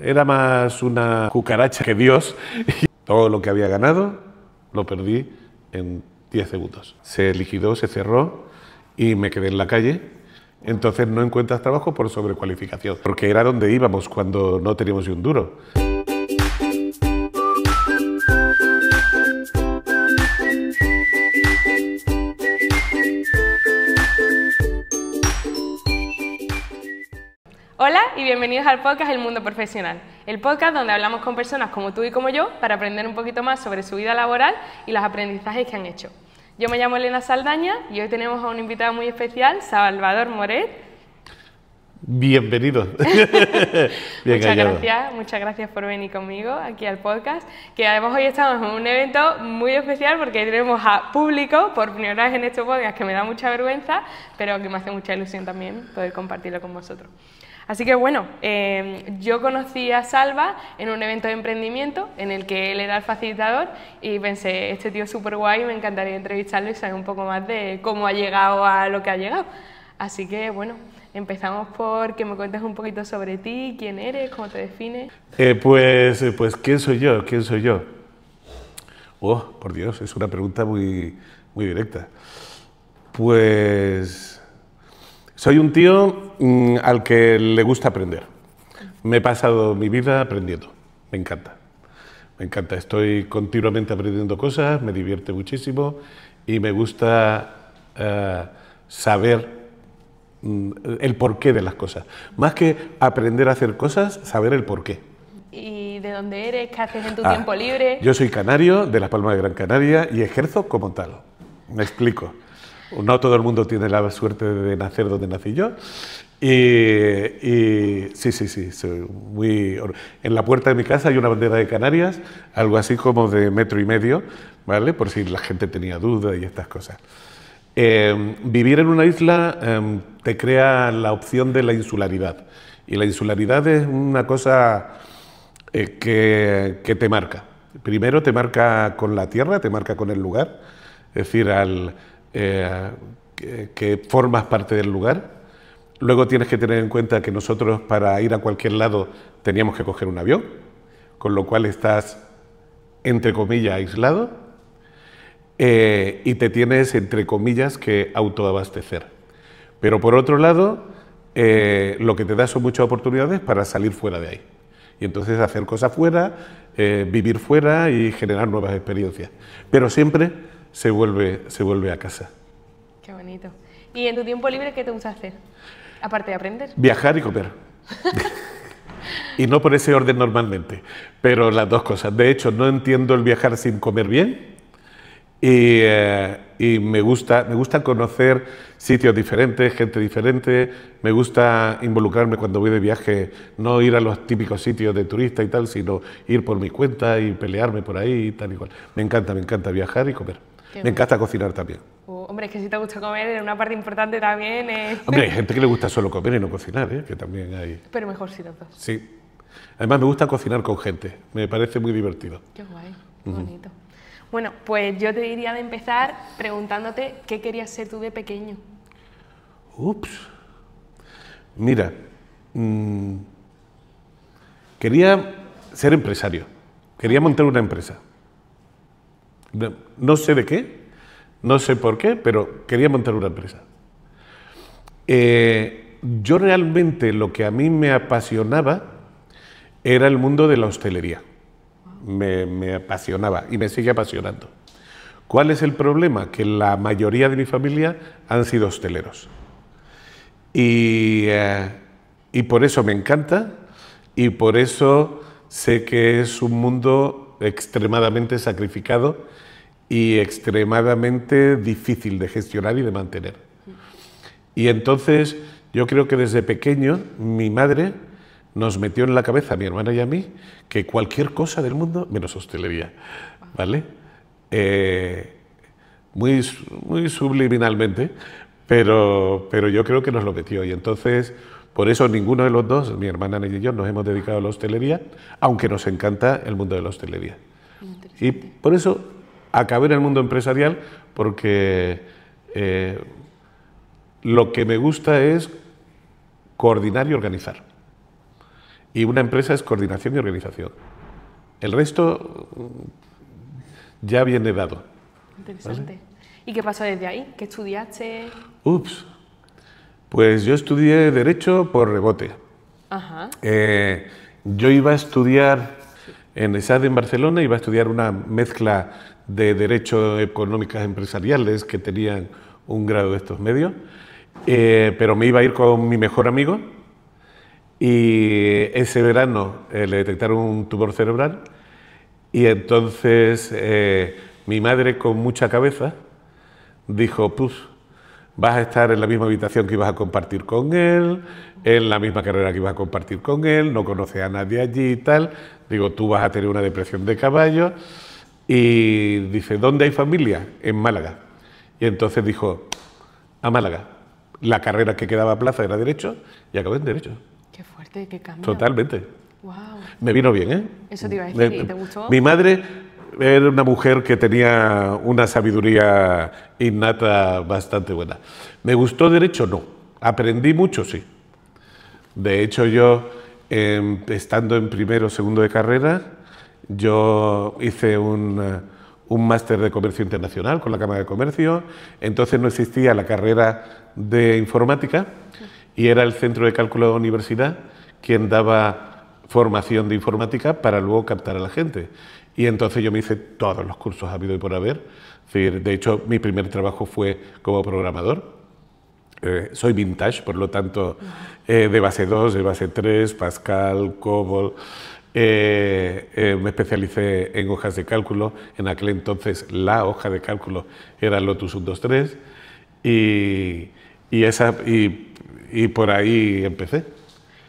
Era más una cucaracha que Dios. Y todo lo que había ganado lo perdí en 10 segundos. Se liquidó, se cerró y me quedé en la calle. Entonces no encuentras trabajo por sobrecualificación, porque era donde íbamos cuando no teníamos ni un duro. Hola y bienvenidos al podcast El Mundo Profesional, el podcast donde hablamos con personas como tú y como yo para aprender un poquito más sobre su vida laboral y los aprendizajes que han hecho. Yo me llamo Elena Saldaña y hoy tenemos a un invitado muy especial, Salvador Moret. Bienvenido. Bien Muchas gracias por venir conmigo aquí al podcast, que además hoy estamos en un evento muy especial porque tenemos a público por primera vez en este podcast, que me da mucha vergüenza, pero que me hace mucha ilusión también poder compartirlo con vosotros. Así que bueno, yo conocí a Salva en un evento de emprendimiento en el que él era el facilitador y pensé, este tío es súper guay, me encantaría entrevistarlo y saber un poco más de cómo ha llegado a lo que ha llegado. Así que bueno, empezamos por que me cuentes un poquito sobre ti, quién eres, cómo te defines. Pues ¿quién soy yo? ¿Quién soy yo? Oh, por Dios, es una pregunta muy directa. Pues soy un tío al que le gusta aprender. Me he pasado mi vida aprendiendo, me encanta. Me encanta, estoy continuamente aprendiendo cosas, me divierte muchísimo y me gusta saber el porqué de las cosas. Más que aprender a hacer cosas, saber el porqué. ¿Y de dónde eres? ¿Qué haces en tu tiempo libre? Yo soy canario, de Las Palmas de Gran Canaria, y ejerzo como tal. Me explico. No todo el mundo tiene la suerte de nacer donde nací yo. Y sí, soy muy... En la puerta de mi casa hay una bandera de Canarias, algo así como de 1,5 metros, ¿vale? Por si la gente tenía dudas y estas cosas. Vivir en una isla te crea la opción de la insularidad. Y la insularidad es una cosa que te marca. Primero te marca con la tierra, te marca con el lugar, es decir, que formas parte del lugar. Luego tienes que tener en cuenta que nosotros para ir a cualquier lado teníamos que coger un avión, con lo cual estás, entre comillas, aislado, y te tienes, entre comillas, que autoabastecer. Pero por otro lado, lo que te da son muchas oportunidades para salir fuera de ahí. Y entonces hacer cosas fuera, vivir fuera y generar nuevas experiencias. Pero siempre se vuelve a casa. Qué bonito. ¿Y en tu tiempo libre qué te gusta hacer? Aparte de aprender. Viajar y comer. Y no por ese orden normalmente, pero las dos cosas. De hecho, no entiendo el viajar sin comer bien y me gusta conocer sitios diferentes, gente diferente. Me gusta involucrarme cuando voy de viaje, no ir a los típicos sitios de turista y tal, sino ir por mi cuenta y pelearme por ahí y tal y cual. Me encanta viajar y comer. Me encanta cocinar también. Hombre, es que si te gusta comer, una parte importante también es... Hombre, hay gente que le gusta solo comer y no cocinar, ¿eh? Que también hay... Pero mejor si los dos. Sí. Además me gusta cocinar con gente, me parece muy divertido. Qué guay, qué bonito. Bueno, pues yo te diría de empezar preguntándote qué querías ser tú de pequeño. Ups. Mira, quería ser empresario, quería montar una empresa. No sé de qué, no sé por qué, pero quería montar una empresa. Yo realmente lo que a mí me apasionaba era el mundo de la hostelería. Me apasionaba y me sigue apasionando. ¿Cuál es el problema? Que la mayoría de mi familia han sido hosteleros. Y por eso me encanta y por eso sé que es un mundo extremadamente sacrificado y extremadamente difícil de gestionar y de mantener. Y entonces yo creo que desde pequeño mi madre nos metió en la cabeza, a mi hermana y a mí, que cualquier cosa del mundo menos hostelería, ¿vale? Muy subliminalmente, pero yo creo que nos lo metió. Y entonces, por eso ninguno de los dos, mi hermana y yo, nos hemos dedicado a la hostelería, aunque nos encanta el mundo de la hostelería. Y por eso acabé en el mundo empresarial, porque lo que me gusta es coordinar y organizar. y una empresa es coordinación y organización. El resto ya viene dado. Interesante. ¿Vale? ¿Y qué pasó desde ahí? ¿Qué estudiaste? Ups, pues yo estudié Derecho por rebote. Ajá. Yo iba a estudiar en ESAD en Barcelona, iba a estudiar una mezcla de Derecho Económicas Empresariales que tenían un grado de estos medios, pero me iba a ir con mi mejor amigo y ese verano le detectaron un tumor cerebral y entonces mi madre con mucha cabeza dijo, pues vas a estar en la misma habitación que ibas a compartir con él, en la misma carrera que ibas a compartir con él, no conoces a nadie allí y tal, digo, tú vas a tener una depresión de caballo y dice, ¿dónde hay familia? En Málaga. Y entonces dijo, a Málaga. La carrera que quedaba a plaza era Derecho y acabé en Derecho. Qué fuerte, qué cambio. Totalmente. Wow. Me vino bien, ¿eh? Eso te iba a decir, ¿y te gustó? Mi madre era una mujer que tenía una sabiduría innata bastante buena. ¿Me gustó Derecho? No. ¿Aprendí mucho? Sí. De hecho, yo, estando en primero o segundo de carrera, yo hice un máster de Comercio Internacional con la Cámara de Comercio. Entonces no existía la carrera de Informática y era el Centro de Cálculo de la Universidad quien daba formación de informática para luego captar a la gente. Y entonces yo me hice todos los cursos habido y por haber. De hecho, mi primer trabajo fue como programador. Soy vintage, por lo tanto, de base 2, de base 3, Pascal, COBOL. Me especialicé en hojas de cálculo. En aquel entonces la hoja de cálculo era Lotus 123 y por ahí empecé.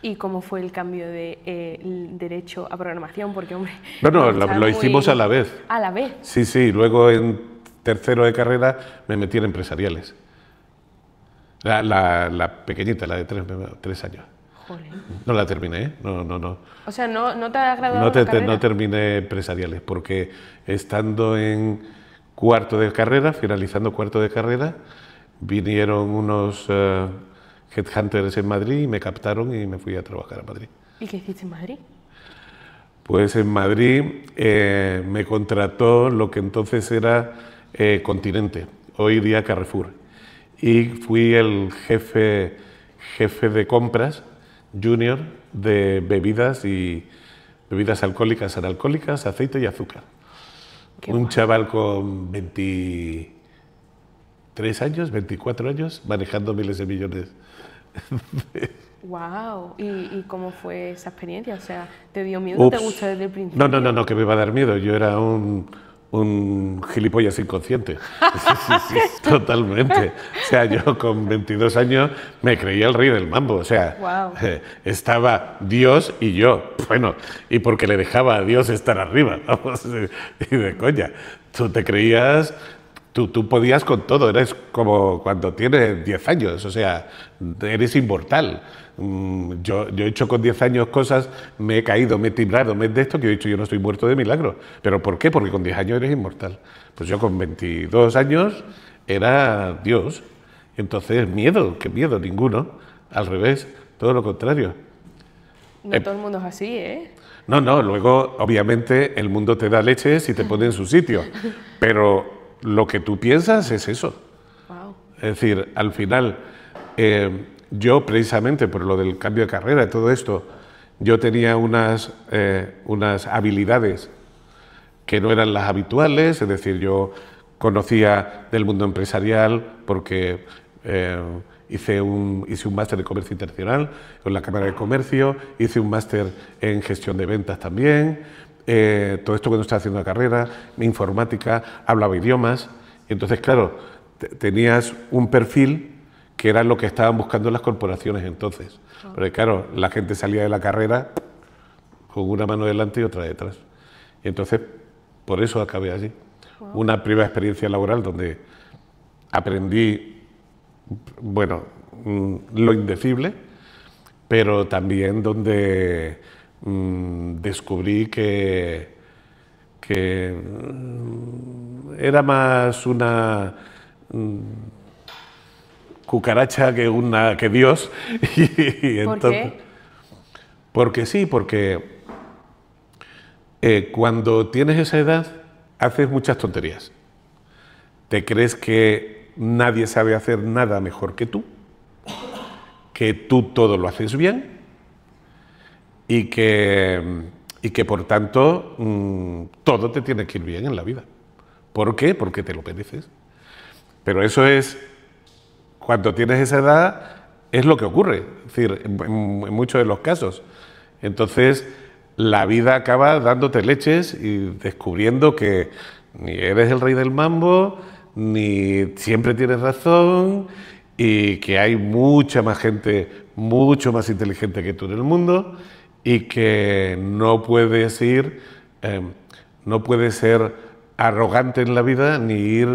¿Y cómo fue el cambio de Derecho a programación? Porque, hombre... No, lo hicimos a la vez. ¿A la vez? Sí, sí. Luego en tercero de carrera me metí en empresariales. La pequeñita, la de 3 años. Joder. No la terminé, ¿eh? No. O sea, ¿no te has graduado de carrera? No terminé empresariales, porque estando en cuarto de carrera, finalizando cuarto de carrera, vinieron unos headhunters en Madrid y me captaron y me fui a trabajar a Madrid. ¿Y qué hiciste en Madrid? Pues en Madrid me contrató lo que entonces era Continente, hoy día Carrefour, y fui el jefe de compras junior de bebidas y bebidas alcohólicas, analcohólicas, aceite y azúcar. Un chaval con 23 años, 24 años, manejando miles de millones. Wow. ¿Y cómo fue esa experiencia? O sea, ¿te dio miedo? ¿Te gustó desde el principio? No, que me va a dar miedo. Yo era un gilipollas inconsciente. Sí, totalmente. O sea, yo con 22 años me creía el rey del mambo. O sea, wow. Estaba Dios y yo. Bueno, y porque le dejaba a Dios estar arriba. Vamos, y de coña. Tú te creías... Tú podías con todo, eres como cuando tienes 10 años, o sea, eres inmortal. Yo he hecho con 10 años cosas, me he caído, me he timbrado, me he de esto, que he dicho yo no estoy muerto de milagro. ¿Pero por qué? Porque con 10 años eres inmortal. Pues yo con 22 años era Dios. Entonces, miedo, ¿qué miedo? Ninguno. Al revés, todo lo contrario. No todo el mundo es así, ¿eh? No, luego, obviamente, el mundo te da leches y te pone en su sitio. Pero lo que tú piensas es eso. Wow. Es decir, al final, yo precisamente por lo del cambio de carrera y todo esto, yo tenía unas habilidades que no eran las habituales, es decir, yo conocía del mundo empresarial porque hice un máster de comercio internacional con la Cámara de Comercio, hice un máster en gestión de ventas también. Todo esto cuando estaba haciendo la carrera, informática, hablaba idiomas, y entonces, claro, tenías un perfil que era lo que estaban buscando las corporaciones entonces. Pero claro, la gente salía de la carrera con una mano delante y otra detrás. Y entonces, por eso acabé allí. Wow. Una primera experiencia laboral donde aprendí, bueno, lo indecible, pero también donde descubrí que era más una cucaracha que Dios. ¿Por qué? Porque sí, porque cuando tienes esa edad haces muchas tonterías. Te crees que nadie sabe hacer nada mejor que tú todo lo haces bien y que por tanto todo te tiene que ir bien en la vida. ¿Por qué? Porque te lo mereces. Pero eso es, cuando tienes esa edad, es lo que ocurre, es decir, en muchos de los casos. Entonces, la vida acaba dándote leches y descubriendo que ni eres el rey del mambo, ni siempre tienes razón, y que hay mucha más gente, mucho más inteligente que tú en el mundo, y que no puedes no puedes ser arrogante en la vida ni ir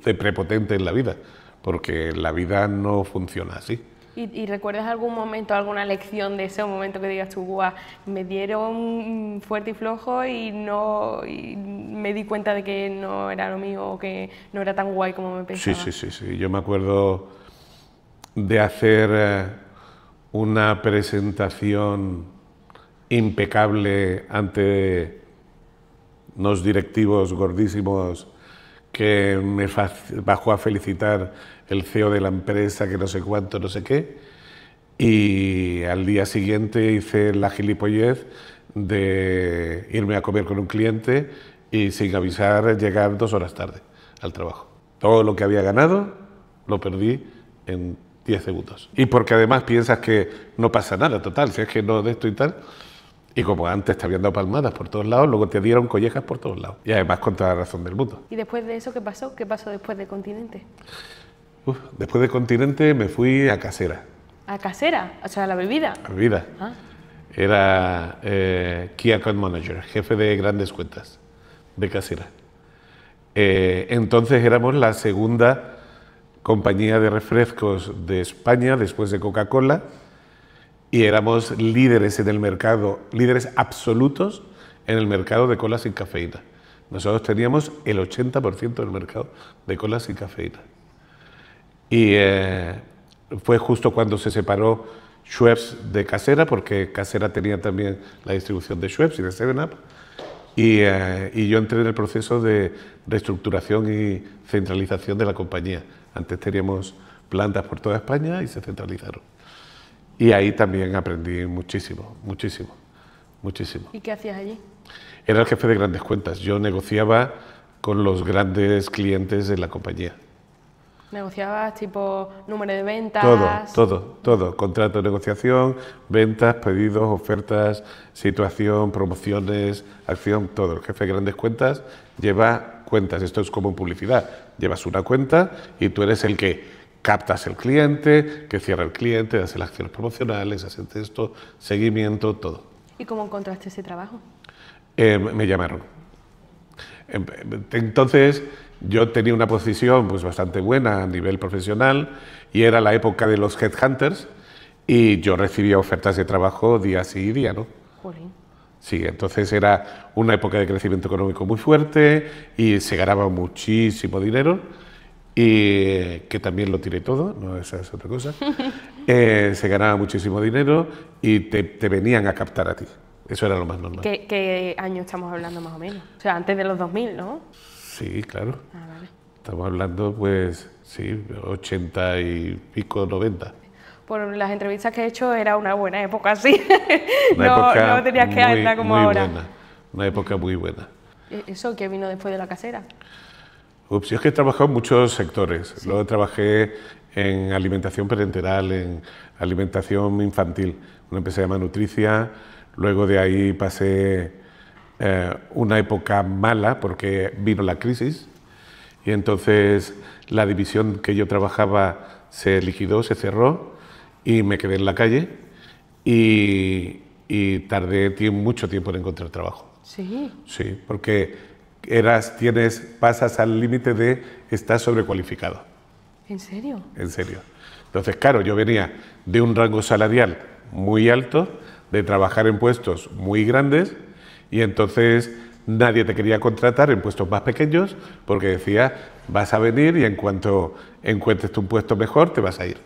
de prepotente en la vida, porque la vida no funciona así. ¿Y recuerdas algún momento, alguna lección de ese momento que digas tú, guau, me dieron fuerte y flojo y me di cuenta de que no era lo mío o que no era tan guay como me pensaba? Sí. Yo me acuerdo de hacer una presentación impecable ante unos directivos gordísimos que me bajó a felicitar el CEO de la empresa, que no sé cuánto, no sé qué, y al día siguiente hice la gilipollez de irme a comer con un cliente y sin avisar llegar 2 horas tarde al trabajo. Todo lo que había ganado lo perdí en 10 segundos. Y porque además piensas que no pasa nada, total, si es que no de esto y tal. Y como antes te habían dado palmadas por todos lados, luego te dieron collejas por todos lados. Y además con toda la razón del mundo. ¿Y después de eso qué pasó? ¿Qué pasó después de Continente? Después de Continente me fui a Casera. ¿A Casera? O sea, a la bebida. A bebida. Ah. Era Key Account Manager, jefe de grandes cuentas de Casera. Entonces éramos la segunda compañía de refrescos de España después de Coca-Cola. Y éramos líderes en el mercado, líderes absolutos en el mercado de colas sin cafeína. Nosotros teníamos el 80% del mercado de colas sin cafeína. Y fue justo cuando se separó Schweppes de Casera, porque Casera tenía también la distribución de Schweppes y de 7-Up. Y yo entré en el proceso de reestructuración y centralización de la compañía. Antes teníamos plantas por toda España y se centralizaron. Y ahí también aprendí muchísimo. ¿Y qué hacías allí? Era el jefe de grandes cuentas. Yo negociaba con los grandes clientes de la compañía. ¿Negociabas tipo número de ventas? Todo. Contrato de negociación, ventas, pedidos, ofertas, situación, promociones, acción, todo. El jefe de grandes cuentas lleva cuentas. Esto es como en publicidad. Llevas una cuenta y tú eres el que captas el cliente, que cierra el cliente, hace las acciones promocionales, hace esto, seguimiento, todo. ¿Y cómo encontraste ese trabajo? Me llamaron. Entonces yo tenía una posición pues bastante buena a nivel profesional y era la época de los headhunters y yo recibía ofertas de trabajo día sí y día no. Jolín. Sí, entonces era una época de crecimiento económico muy fuerte y se ganaba muchísimo dinero. Y que también lo tiré todo, no, esa es otra cosa. Se ganaba muchísimo dinero y te venían a captar a ti. Eso era lo más normal. ¿Qué año estamos hablando más o menos? O sea, antes de los 2000, ¿no? Sí, claro. Ah, vale. Estamos hablando, pues, sí, 80 y pico, 90. Por las entrevistas que he hecho era una buena época, sí. Época no tenías que andar como muy ahora. Buena, una época muy buena. ¿Eso qué vino después de la Casera? Yo es que he trabajado en muchos sectores. Sí. Luego trabajé en alimentación parenteral, en alimentación infantil, una empresa llamada Nutricia. Luego de ahí pasé una época mala porque vino la crisis y entonces la división que yo trabajaba se liquidó, se cerró y me quedé en la calle y tardé mucho tiempo en encontrar trabajo. Sí. Sí, porque pasas al límite de estar sobrecualificado. ¿En serio? En serio. Entonces, claro, yo venía de un rango salarial muy alto, de trabajar en puestos muy grandes, y entonces nadie te quería contratar en puestos más pequeños, porque decía, vas a venir y en cuanto encuentres tu puesto mejor, te vas a ir.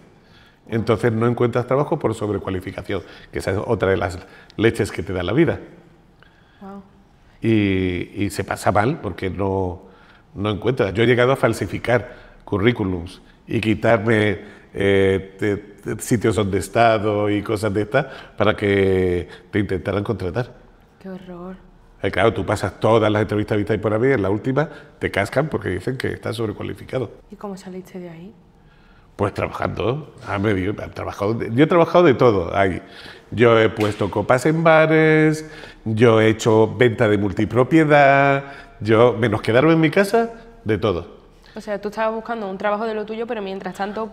Entonces no encuentras trabajo por sobrecualificación, que esa es otra de las leches que te da la vida. Wow. Y se pasa mal porque no encuentras. Yo he llegado a falsificar currículums y quitarme sitios donde he estado y cosas de estas para que te intentaran contratar. Qué horror. Claro, tú pasas todas las entrevistas vistas y por haber, en la última te cascan porque dicen que estás sobrecualificado. ¿Y cómo saliste de ahí? Pues trabajando, yo he trabajado de todo ahí. Yo he puesto copas en bares, yo he hecho venta de multipropiedad, menos quedarme en mi casa, de todo. O sea, tú estabas buscando un trabajo de lo tuyo, pero mientras tanto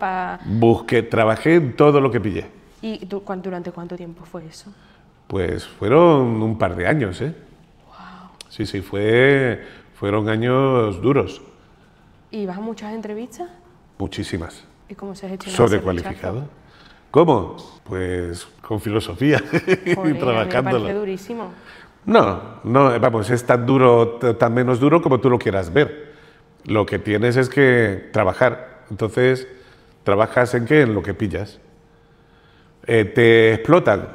Trabajé en todo lo que pillé. ¿Y durante cuánto tiempo fue eso? Pues fueron un par de años, ¿eh? Wow. Sí, fueron años duros. ¿Y vas a muchas entrevistas? Muchísimas. ¿Y cómo se gestiona Sobrecualificado. ¿Cómo? Pues con filosofía y trabajándolo. Me parece durísimo. No, vamos, es tan duro, tan menos duro como tú lo quieras ver. Lo que tienes es que trabajar. Entonces, ¿trabajas en qué? En lo que pillas. ¿Te explotan?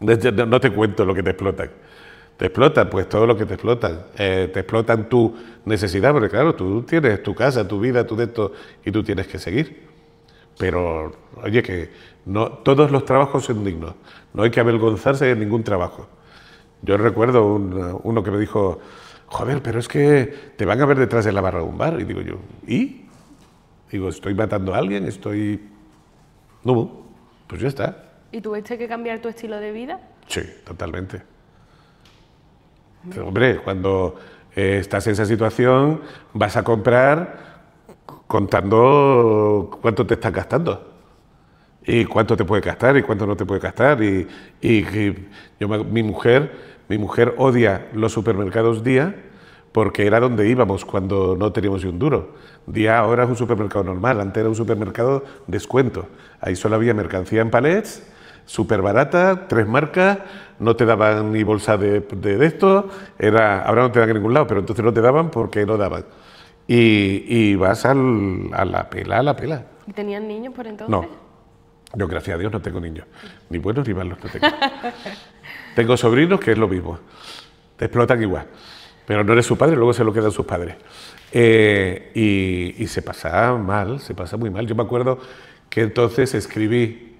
No te cuento lo que te explotan. Te explotan, pues todo lo que te explotan. Te explotan tu necesidad, porque claro, tú tienes tu casa, tu vida, tu de esto, y tú tienes que seguir. Pero, oye, que no todos los trabajos son dignos. No hay que avergonzarse de ningún trabajo. Yo recuerdo uno que me dijo, joder, pero es que te van a ver detrás de la barra de un bar. Y digo yo, ¿y? Digo, ¿estoy matando a alguien? No, pues ya está. ¿Y tuviste que cambiar tu estilo de vida? Sí, totalmente. Hombre, cuando estás en esa situación, vas a comprar contando cuánto te estás gastando y cuánto te puede gastar y cuánto no te puede gastar. Mi mujer odia los supermercados Día porque era donde íbamos cuando no teníamos ni un duro. Día ahora es un supermercado normal, antes era un supermercado descuento. Ahí solo había mercancía en palets, súper barata, 3 marcas, no te daban ni bolsa de esto, ahora no te dan en ningún lado, pero entonces no te daban porque no daban. Y vas a la pela. ¿Y tenían niños por entonces? No, yo gracias a Dios no tengo niños, ni buenos ni malos no tengo. Tengo sobrinos que es lo mismo, te explotan igual, pero no eres su padre, luego se lo quedan sus padres. Y se pasa mal, se pasa muy mal. Yo me acuerdo que entonces escribí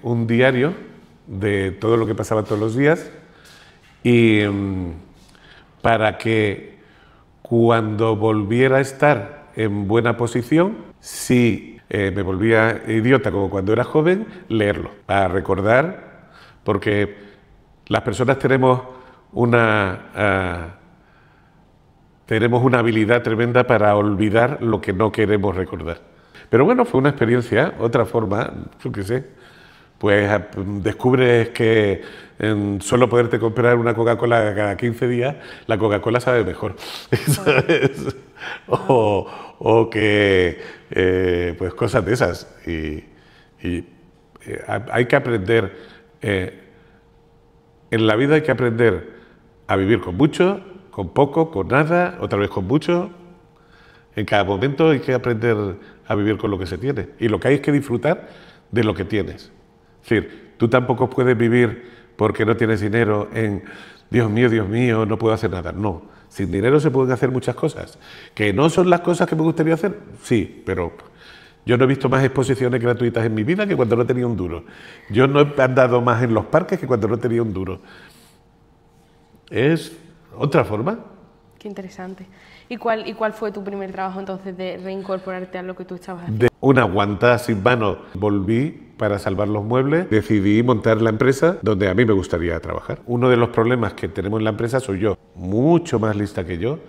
un diario de todo lo que pasaba todos los días y para que cuando volviera a estar en buena posición, si me volvía idiota como cuando era joven, leerlo, para recordar, porque las personas tenemos una habilidad tremenda para olvidar lo que no queremos recordar. Pero bueno, fue una experiencia, otra forma, yo qué sé, pues descubres que solo poderte comprar una Coca-Cola cada 15 días, la Coca-Cola sabe mejor, ¿sabes? O que, pues cosas de esas. Hay que aprender, en la vida hay que aprender a vivir con mucho, con poco, con nada, otra vez con mucho. En cada momento hay que aprender a vivir con lo que se tiene. Y lo que hay es que disfrutar de lo que tienes. Es decir, tú tampoco puedes vivir porque no tienes dinero en Dios mío, no puedo hacer nada. No, sin dinero se pueden hacer muchas cosas. ¿Que no son las cosas que me gustaría hacer? Sí, pero yo no he visto más exposiciones gratuitas en mi vida que cuando no tenía un duro. Yo no he andado más en los parques que cuando no tenía un duro. Es otra forma. Qué interesante. ¿Y cuál fue tu primer trabajo entonces de reincorporarte a lo que tú estabas haciendo? De una guantada sin mano volví para salvar los muebles, decidí montar la empresa donde a mí me gustaría trabajar. Uno de los problemas que tenemos en la empresa soy yo, mucho más lista que yo.